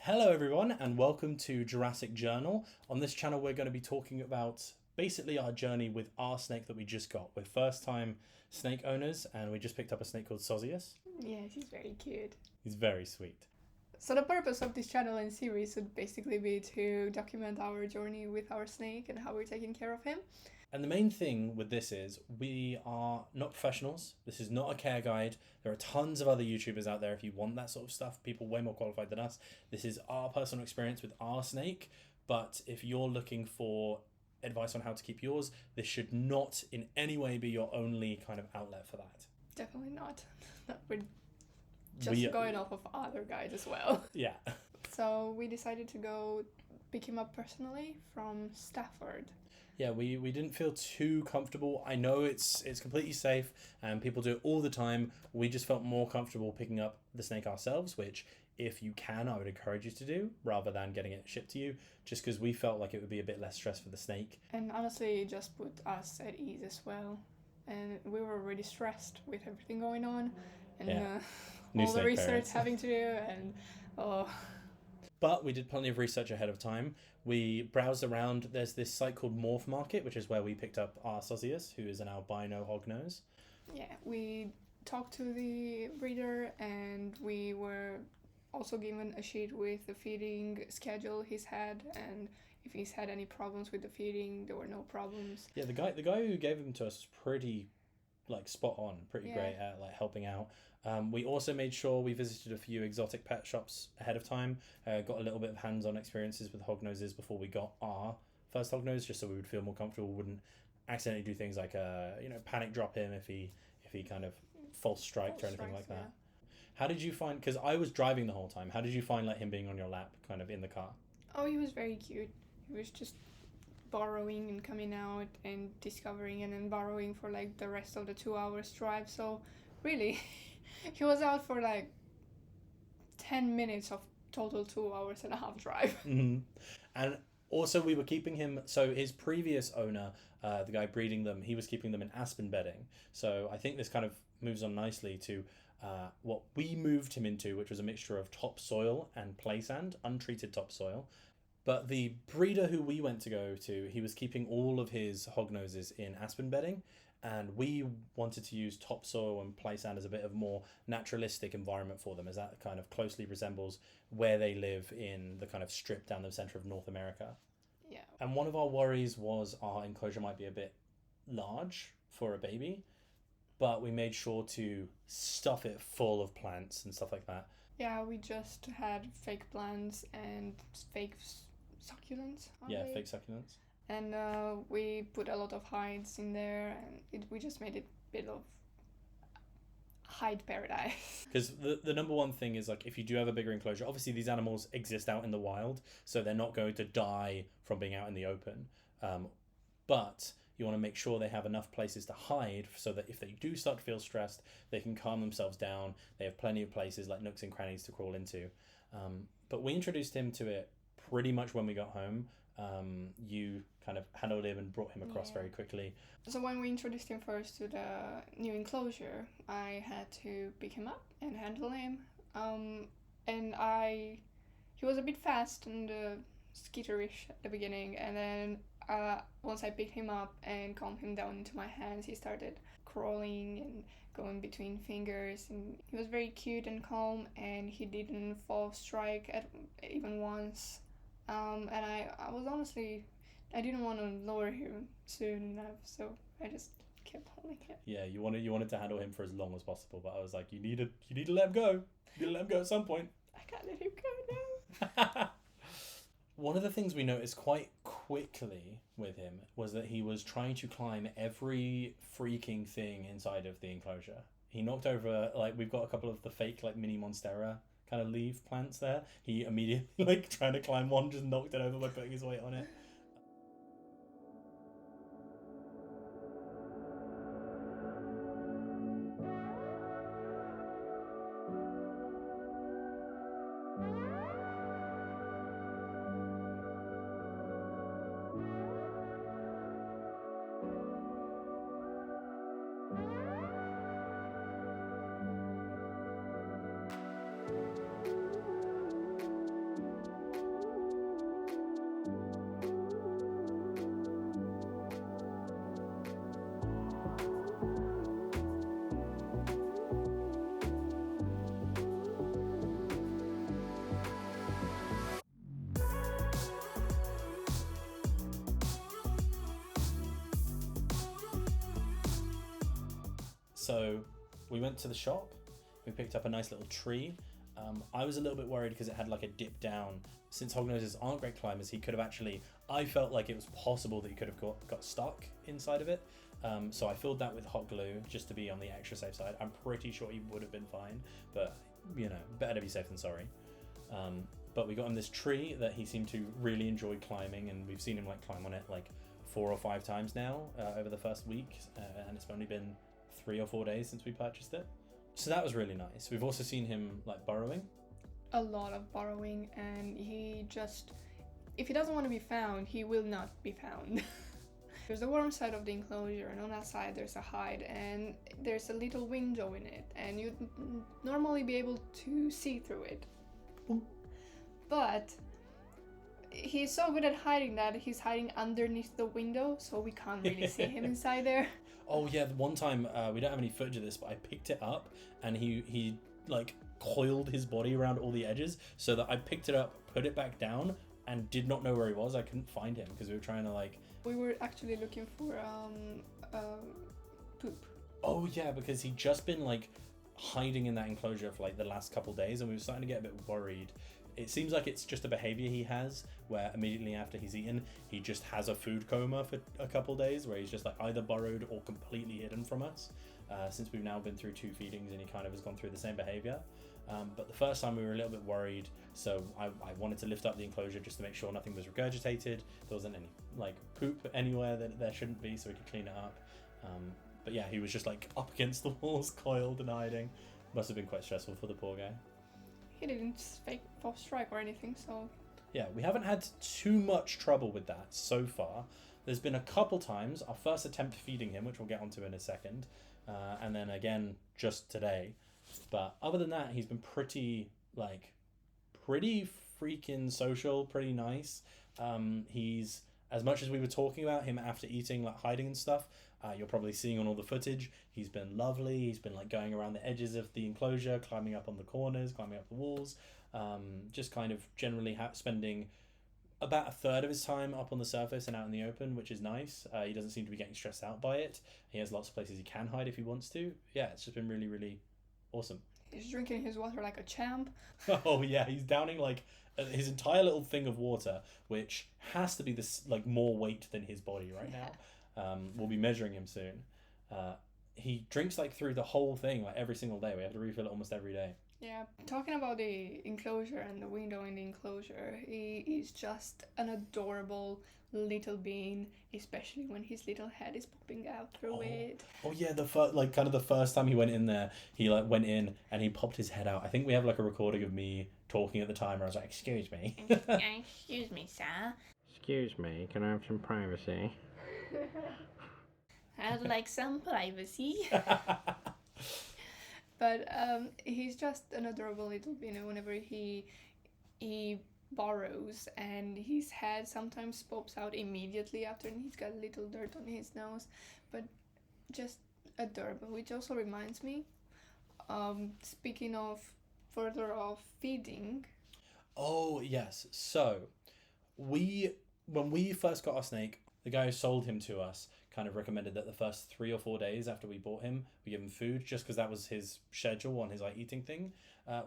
Hello everyone and welcome to Jurassic Journal. On this channel we're going to be talking about basically our journey with our snake that we just got. We're first time snake owners and we just picked up a snake called Sozius. Yeah, he's very cute. He's very sweet. So the purpose of this channel and series would basically be to document our journey with our snake and how we're taking care of him. And the main thing with this is we are not professionals. This is not a care guide. There are tons of other YouTubers out there if you want that sort of stuff, people way more qualified than us. This is our personal experience with our snake, but if you're looking for advice on how to keep yours, this should not in any way be your only kind of outlet for that. Definitely not. We're just going off of other guides as well. Yeah. So we decided to go pick him up personally from Stafford. Yeah, we didn't feel too comfortable. I know it's completely safe and people do it all the time. We just felt more comfortable picking up the snake ourselves, which if you can, I would encourage you to do rather than getting it shipped to you, just because we felt like it would be a bit less stress for the snake. And honestly, it just put us at ease as well. And we were already stressed with everything going on and all the research parents. having to do and But we did plenty of research ahead of time. We browsed around. There's this site called Morph Market, which is where we picked up our Sozius, who is an albino hognose. Yeah, we talked to the breeder and we were also given a sheet with the feeding schedule he's had, and if he's had any problems with the feeding, there were no problems. Yeah, the guy who gave him to us was pretty spot on, pretty great at helping out. We also made sure we visited a few exotic pet shops ahead of time, got a little bit of hands-on experiences with hognoses before we got our first hognose, just so we would feel more comfortable, wouldn't accidentally do things like panic drop him if he kind of false striked or anything like that. How did you find, because I was driving the whole time, how did you find him being on your lap kind of in the car? Oh, he was very cute. He was just borrowing and coming out and discovering and then borrowing for the rest of the 2 hours drive. So really he was out for 10 minutes of total 2 hours and a half drive. Mm-hmm. And also we were keeping him, so his previous owner, the guy breeding them, he was keeping them in aspen bedding. So I think this kind of moves on nicely to what we moved him into, which was a mixture of topsoil and play sand, untreated topsoil. But the breeder who we went to go to, he was keeping all of his hognoses in aspen bedding, and we wanted to use topsoil and play sand as a bit of more naturalistic environment for them, as that kind of closely resembles where they live in the kind of strip down the center of North America. Yeah. And one of our worries was our enclosure might be a bit large for a baby, but we made sure to stuff it full of plants and stuff like that. Yeah, we just had fake plants and fake succulents. Fake succulents. And we put a lot of hides in there, and we just made it a bit of hide paradise. Because the number one thing is, if you do have a bigger enclosure, obviously these animals exist out in the wild, so they're not going to die from being out in the open. But you want to make sure they have enough places to hide so that if they do start to feel stressed, they can calm themselves down. They have plenty of places like nooks and crannies to crawl into. But we introduced him to it pretty much when we got home. You kind of handled him and brought him across very quickly. So when we introduced him first to the new enclosure, I had to pick him up and handle him. He was a bit fast and skitterish at the beginning, and then once I picked him up and calmed him down into my hands, he started crawling and going between fingers, and he was very cute and calm, and he didn't false strike at even once. And I was honestly, I didn't want to lower him soon enough, so I just kept holding him. Yeah, you wanted to handle him for as long as possible, but I was like, you need to let him go. You need to let him go at some point. I can't let him go now. One of the things we noticed quite quickly with him was that he was trying to climb every freaking thing inside of the enclosure. He knocked over, we've got a couple of the fake, mini monstera kind of leaf plants there. He immediately, trying to climb one, just knocked it over by putting his weight on it. So we went to the shop. We picked up a nice little tree. I was a little bit worried because it had like a dip down. Since hognoses aren't great climbers, he could have actually, I felt like it was possible that he could have got stuck inside of it. So I filled that with hot glue just to be on the extra safe side. I'm pretty sure he would have been fine, but you know, better to be safe than sorry. But we got him this tree that he seemed to really enjoy climbing, and we've seen him like climb on it like 4 or 5 times now over the first week, and it's only been 3 or 4 days since we purchased it. So that was really nice. We've also seen him like burrowing. A lot of borrowing, and he just, if he doesn't want to be found, he will not be found. There's the warm side of the enclosure, and on that side there's a hide, and there's a little window in it, and you'd normally be able to see through it. But he's so good at hiding that he's hiding underneath the window, so we can't really see him inside there. Oh yeah, the one time, we don't have any footage of this, but I picked it up and he like coiled his body around all the edges so that I picked it up, put it back down, and did not know where he was. I couldn't find him because we were trying to like... We were actually looking for poop. Oh yeah, because he'd just been like hiding in that enclosure for like the last couple days, and we were starting to get a bit worried. It seems like it's just a behavior he has where immediately after he's eaten, he just has a food coma for a couple days where he's just like either burrowed or completely hidden from us. Since we've now been through 2 feedings and he kind of has gone through the same behavior. But the first time we were a little bit worried, so I wanted to lift up the enclosure just to make sure nothing was regurgitated. There wasn't any like poop anywhere that there shouldn't be, so we could clean it up. But yeah, he was just like up against the walls, coiled and hiding. Must have been quite stressful for the poor guy. He didn't fake false strike or anything, so... Yeah, we haven't had too much trouble with that so far. There's been a couple times, our first attempt feeding him, which we'll get onto in a second, and then again just today. But other than that, he's been pretty freaking social, pretty nice. He's, as much as we were talking about him after eating, like hiding and stuff, you're probably seeing on all the footage, he's been lovely. He's been like going around the edges of the enclosure, climbing up on the corners, climbing up the walls, just kind of generally spending about a third of his time up on the surface and out in the open, which is nice. He doesn't seem to be getting stressed out by it. He has lots of places he can hide if he wants to. Yeah, it's just been really, really awesome. He's drinking his water like a champ. Oh yeah, he's downing like his entire little thing of water, which has to be this like more weight than his body right now. We'll be measuring him soon. He drinks like through the whole thing like every single day. We have to refill it almost every day. Yeah, talking about the enclosure and the window in the enclosure, he is just an adorable little being, especially when his little head is popping out through it. Oh yeah, the first time he went in there, he like went in and he popped his head out. I think we have like a recording of me talking at the time where I was like, "Excuse me." Excuse me, sir. Excuse me, can I have some privacy? I'd like some privacy. But he's just an adorable little being. Whenever he burrows and his head sometimes pops out immediately after, and he's got a little dirt on his nose, but just adorable. Which also reminds me, speaking of further of feeding. Oh yes, so when we first got our snake, the guy who sold him to us kind of recommended that the first 3 or 4 days after we bought him, we give him food, just because that was his schedule on his like eating thing.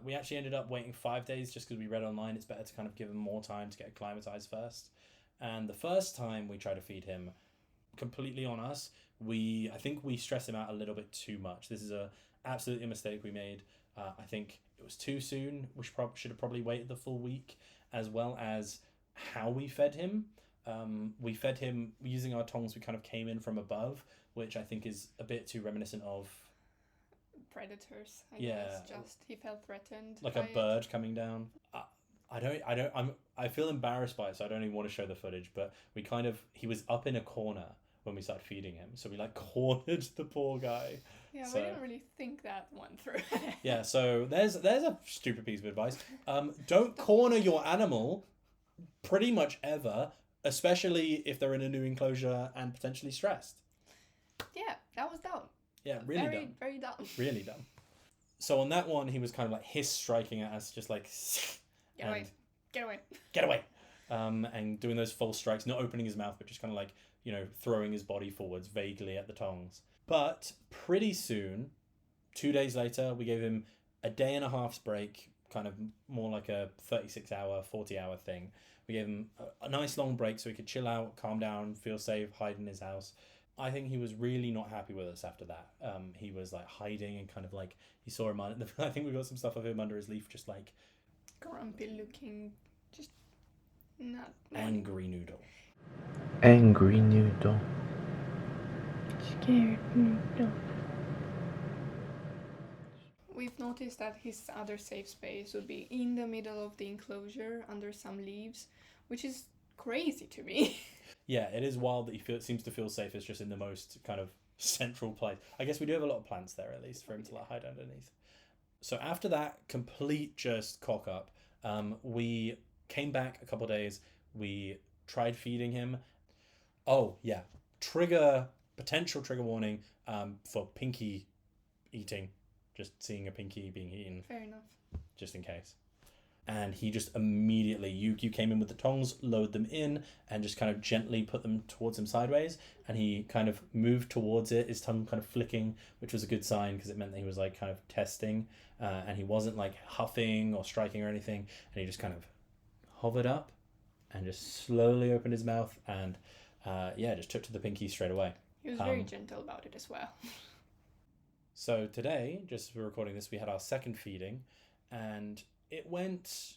We actually ended up waiting 5 days just because we read online it's better to kind of give him more time to get acclimatized first. And the first time we tried to feed him, completely on us, I think we stressed him out a little bit too much. This is absolutely a mistake we made. I think it was too soon. We should have probably waited the full week, as well as how we fed him. We fed him using our tongs. We kind of came in from above, which I think is a bit too reminiscent of predators. I guess he felt threatened, like a bird coming down. I feel embarrassed by it, so I don't even want to show the footage. But he was up in a corner when we started feeding him, so we like cornered the poor guy. Yeah, we didn't really think that one through. Yeah, so there's a stupid piece of advice. Don't corner your animal pretty much ever, especially if they're in a new enclosure and potentially stressed. Yeah, that was dumb. Yeah, really dumb. Very dumb. Really dumb. So on that one, he was kind of like striking at us, just like... Get away. Get away. And doing those false strikes, not opening his mouth, but just kind of like, throwing his body forwards vaguely at the tongs. But pretty soon, 2 days later, we gave him a day and a half's break, kind of more like a 36-hour, 40-hour thing. We gave him a nice long break so he could chill out, calm down, feel safe, hide in his house. I think he was really not happy with us after that. He was like hiding and kind of like, you saw him on, I think we got some stuff of him under his leaf, just like Grumpy looking, just not angry noodle. Angry noodle. scared noodle. We've noticed that his other safe space would be in the middle of the enclosure under some leaves, which is crazy to me. Yeah, it is wild that he seems to feel safe. It's just in the most kind of central place. I guess we do have a lot of plants there, at least, for him to like hide underneath. So after that complete just cock up, we came back a couple days. We tried feeding him. Oh yeah, potential trigger warning for pinky eating. Just seeing a pinky being eaten. Fair enough. Just in case. And he just immediately, you came in with the tongs, lowered them in, and just kind of gently put them towards him sideways. And he kind of moved towards it, his tongue kind of flicking, which was a good sign because it meant that he was like kind of testing. And he wasn't like huffing or striking or anything. And he just kind of hovered up and just slowly opened his mouth and just took to the pinky straight away. He was very gentle about it as well. So today, just for recording this, we had our second feeding, and it went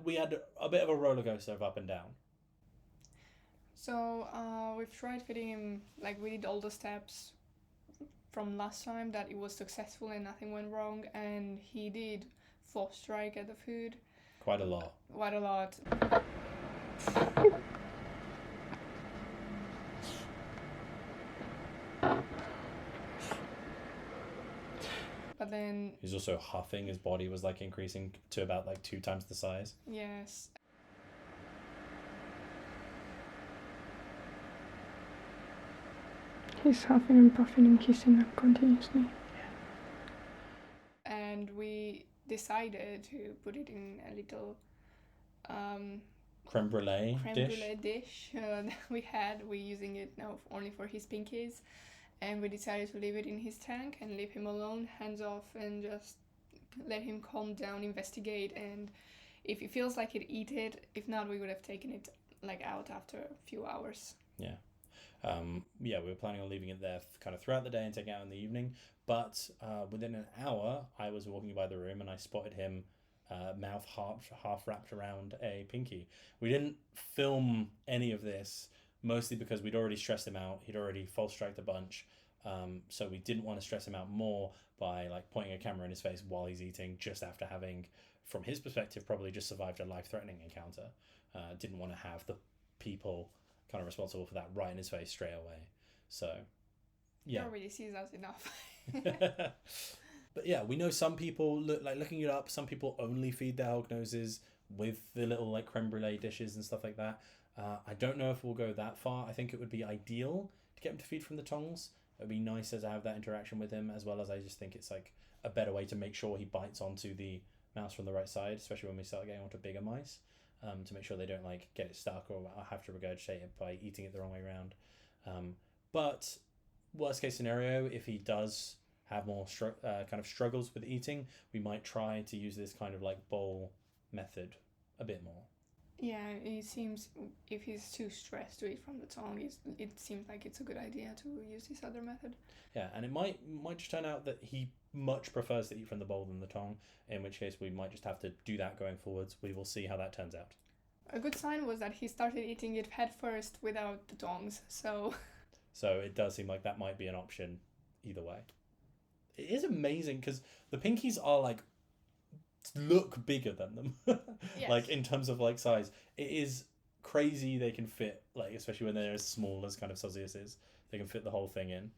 we had a bit of a roller coaster of up and down. So we've tried feeding him, like we did all the steps from last time that it was successful and nothing went wrong, and he did false strike at the food. Quite a lot. But then He's also huffing. His body was like increasing to about like 2 times the size. yes. He's huffing and puffing and kissing up continuously. And we decided to put it in a little Creme brulee dish that we're using it now only for his pinkies, and we decided to leave it in his tank and leave him alone, hands off, and just let him calm down, investigate, and if he feels like he'd eat it. If not, we would have taken it like out after a few hours. We were planning on leaving it there kind of throughout the day and taking it out in the evening, but within an hour I was walking by the room and I spotted him mouth half wrapped around a pinky. We didn't film any of this, mostly because we'd already stressed him out. He'd already false striked a bunch, so we didn't want to stress him out more by like pointing a camera in his face while he's eating, just after having, from his perspective, probably just survived a life-threatening encounter. Didn't want to have the people kind of responsible for that right in his face straight away. So He already sees us enough. But yeah, we know some people, looking it up, some people only feed their hognoses with the little like creme brulee dishes and stuff like that. I don't know if we'll go that far. I think it would be ideal to get him to feed from the tongs. It would be nicer to have that interaction with him, as well as I just think it's like a better way to make sure he bites onto the mouse from the right side, especially when we start getting onto bigger mice, to make sure they don't like get it stuck or have to regurgitate it by eating it the wrong way around. But worst case scenario, if he does have more kind of struggles with eating, we might try to use this kind of like bowl method a bit more. Yeah, it seems if he's too stressed to eat from the tongue, it seems like it's a good idea to use this other method. Yeah, and it might just turn out that he much prefers to eat from the bowl than the tongue, in which case we might just have to do that going forwards. We will see how that turns out. A good sign was that he started eating it head first without the tongs, so it does seem like that might be an option either way. It is amazing because the pinkies are like look bigger than them. Yes. Like in terms of like size, it is crazy they can fit, like especially when they're as small as kind of Sozius is, they can fit the whole thing in.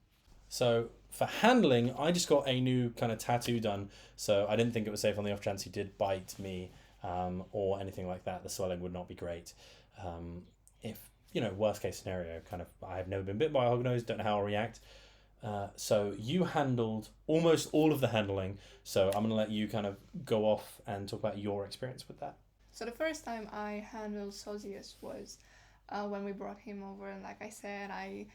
So for handling, I just got a new kind of tattoo done, so I didn't think it was safe on the off chance he did bite me or anything like that. The swelling would not be great. If worst case scenario, kind of I've never been bit by a hognose, don't know how I'll react. So you handled almost all of the handling, so I'm going to let you kind of go off and talk about your experience with that. So the first time I handled Sozius was when we brought him over, and like I said, I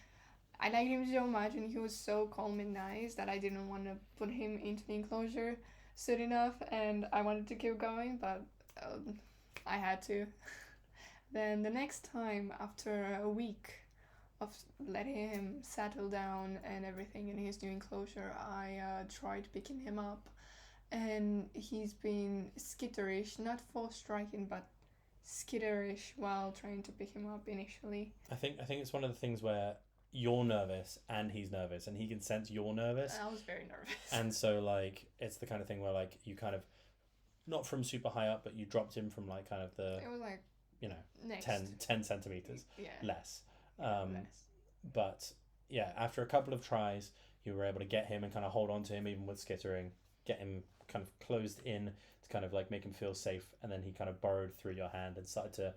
I liked him so much, and he was so calm and nice that I didn't want to put him into the enclosure soon enough, and I wanted to keep going, but I had to. Then the next time, after a week of letting him settle down and everything in his new enclosure, I tried picking him up, and he's been skitterish, not force striking, but skitterish while trying to pick him up initially. I think it's one of the things where you're nervous and he's nervous, and he can sense you're nervous. I was very nervous. And so like it's the kind of thing where like you kind of not from super high up, but you dropped him from like kind of the It was like, you know next. 10 centimeters Yeah. less. Less. But yeah, after a couple of tries, you were able to get him and kind of hold on to him even with skittering, get him kind of closed in to kind of like make him feel safe, and then he kind of burrowed through your hand and started to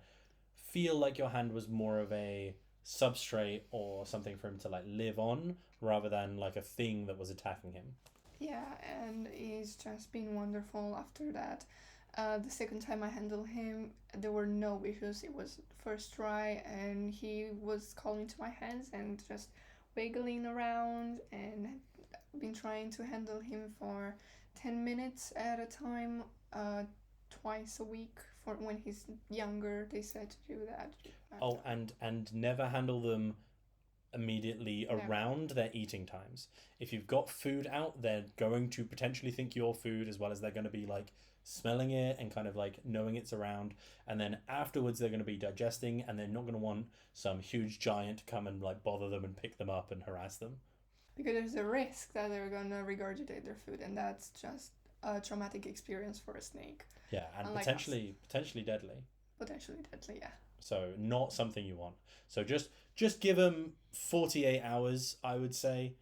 feel like your hand was more of a substrate or something for him to like live on rather than like a thing that was attacking him. Yeah, and he's just been wonderful after that. The second time I handled him, there were no issues. It was first try, and he was calling to my hands and just wiggling around, and been trying to handle him for 10 minutes at a time, twice a week. For when he's younger, they said to do that. Oh, and never handle them immediately Never. around their eating times. If you've got food out, they're going to potentially think you're food, as well as they're going to be like smelling it and kind of like knowing it's around, and then afterwards they're going to be digesting, and they're not going to want some huge giant to come and like bother them and pick them up and harass them. Because there's a risk that they're gonna regurgitate their food, and that's just a traumatic experience for a snake. Yeah, and Unlike potentially deadly. Potentially deadly, yeah. So not something you want. So just give them 48 hours, I would say.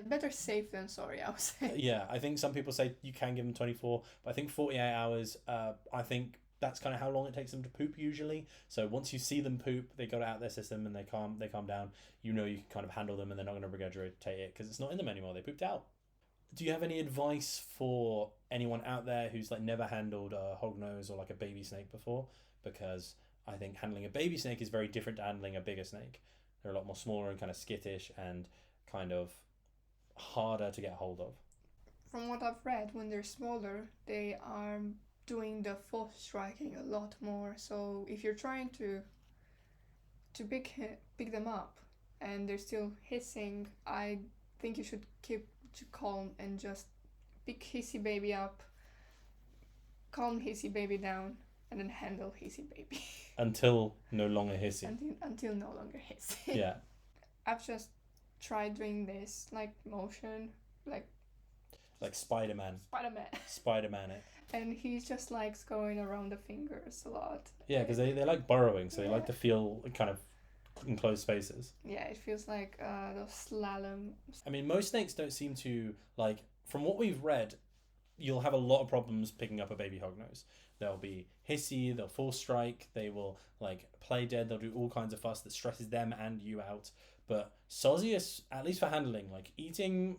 Better safe than sorry, I would say. Yeah, I think some people say you can give them 24, but I think 48 hours, I think that's kind of how long it takes them to poop usually. So once you see them poop, they got it out their system and they calm down. You know you can kind of handle them, and they're not going to regurgitate it because it's not in them anymore. They pooped out. Do you have any advice for anyone out there who's like never handled a hognose or like a baby snake before? Because I think handling a baby snake is very different to handling a bigger snake. They're a lot more smaller and kind of skittish and kind of harder to get hold of. From what I've read, when they're smaller, they are doing the force striking a lot more. So if you're trying to pick them up and they're still hissing, I think you should keep calm and just pick hissy baby up, calm hissy baby down, and then handle hissy baby. Until no longer hissing. Until no longer hissing. Yeah. I've just tried doing this like motion, like Spider-Man. Spider-Man it. And he just likes going around the fingers a lot. Yeah, because they like burrowing, so they like to feel kind of enclosed spaces. Yeah, it feels like those slalom. I mean, most snakes don't seem to, like, from what we've read, you'll have a lot of problems picking up a baby hognose. They'll be hissy, they'll force strike, they will, like, play dead, they'll do all kinds of fuss that stresses them and you out. But Sozius, at least for handling, like, eating,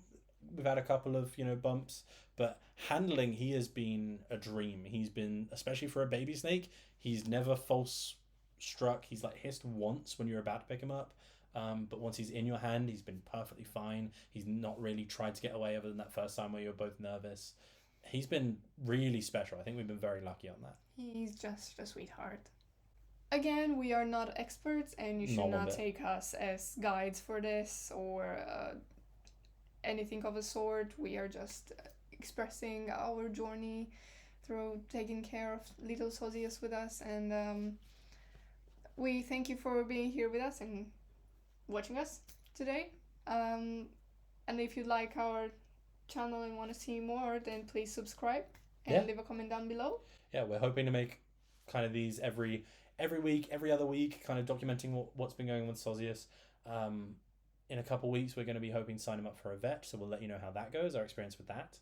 we've had a couple of, bumps, but handling, he has been a dream. He's been, especially for a baby snake, he's never false struck. He's like hissed once when you're about to pick him up, but once he's in your hand, he's been perfectly fine. He's not really tried to get away other than that first time where you were both nervous. He's been really special. I think we've been very lucky on that. He's just a sweetheart. Again, we are not experts, and you should not take us as guides for this or anything of a sort. We are just expressing our journey through taking care of little Sozius with us, and we thank you for being here with us and watching us today. And if you like our channel and want to see more, then please subscribe and leave a comment down below. Yeah, we're hoping to make kind of these every week, every other week, kind of documenting what's been going on with Sozius. In a couple weeks, we're going to be hoping to sign him up for a vet, so we'll let you know how that goes, our experience with that.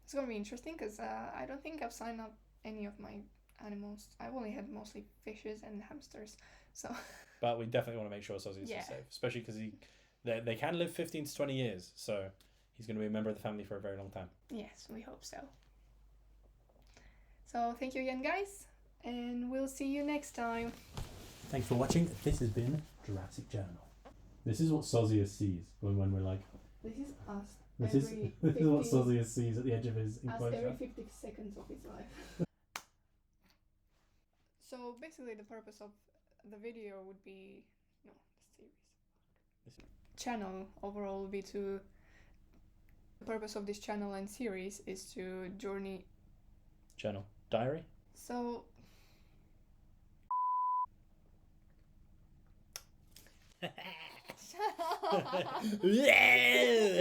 It's going to be interesting because I don't think I've signed up any of my animals. I've only had mostly fishes and hamsters, so. But we definitely want to make sure Sozius is safe, especially because they can live 15 to 20 years, so he's going to be a member of the family for a very long time. Yes, we hope so. So thank you again, guys, and we'll see you next time. Thanks for watching. This has been Jurassic Journal. This is what Sozius sees when we're like. This is us. This is what Sozius sees at the edge of his enclosure. Every 50 seconds of his life. So basically, the purpose of the video would be the series. Channel overall would be to. The purpose of this channel and series is to journey. Journal diary. So. Yeah.